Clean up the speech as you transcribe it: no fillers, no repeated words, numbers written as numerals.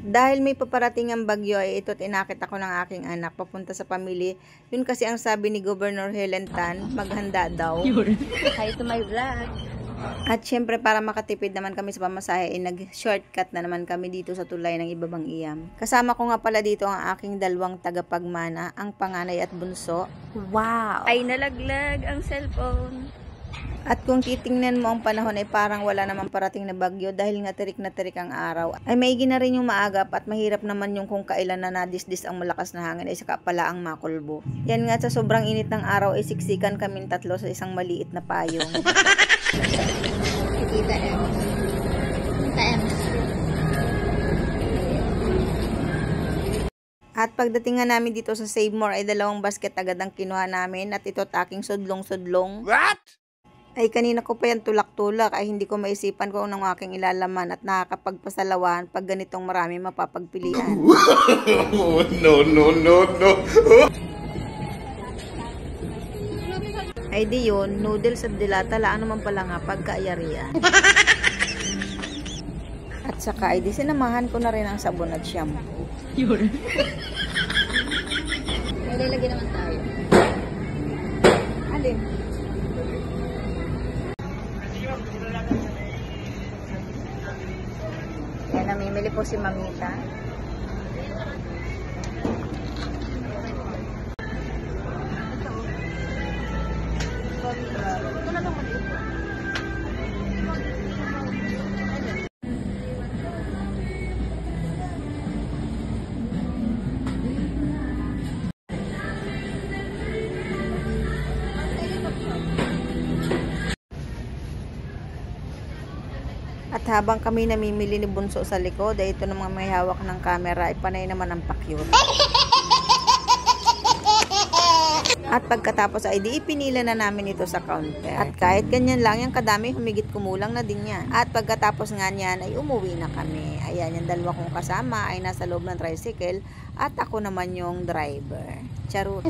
Dahil may paparating ang bagyo ay ito't inakit ako ng aking anak papunta sa pamilya. Yun kasi ang sabi ni Governor Helen Tan, maghanda daw. Hi to my vlog. At syempre para makatipid naman kami sa pamasahe ay nag-shortcut na naman kami dito sa tulay ng Ibabang Iyam. Kasama ko nga pala dito ang aking dalawang tagapagmana, ang panganay at bunso. Wow! Ay nalaglag ang cellphone. At kung titingnan mo ang panahon ay parang wala namang parating na bagyo dahil nga tirik na tirik ang araw. Ay maigi na rin yung maagap at mahirap naman yung kung kailan na nadisdis ang malakas na hangin ay saka pala ang makulbo. Yan nga sa sobrang init ng araw ay siksikan kaming tatlo sa isang maliit na payong. Tita M. Tita M. At pagdating nga namin dito sa Save More ay dalawang basket agad ang kinuha namin at ito't aking sudlong-sudlong. What? Ay kanina ko pa yan tulak-tulak ay hindi ko maisipan kung anong aking ilalaman at nakakapagpasalawan pag ganitong marami mapapagpilian. No. Ay di yun, noodles at dilata laan naman pala nga pagkaayarian. At saka ay di sinamahan ko na rin ang sabon at shampoo. Yun. May lalagyan naman tayo. Alin? Yan, namimili po si Mamita. At habang kami namimili ni Bunso sa likod, ay ito namang may hawak ng camera, ay panay naman ang pakyut. At pagkatapos ay di ipinila na namin ito sa counter. At kahit ganyan lang yung kadami, humigit kumulang na din yan. At pagkatapos nga niyan ay umuwi na kami. Ayan, yung dalawa kong kasama ay nasa loob ng tricycle at ako naman yung driver. Charot.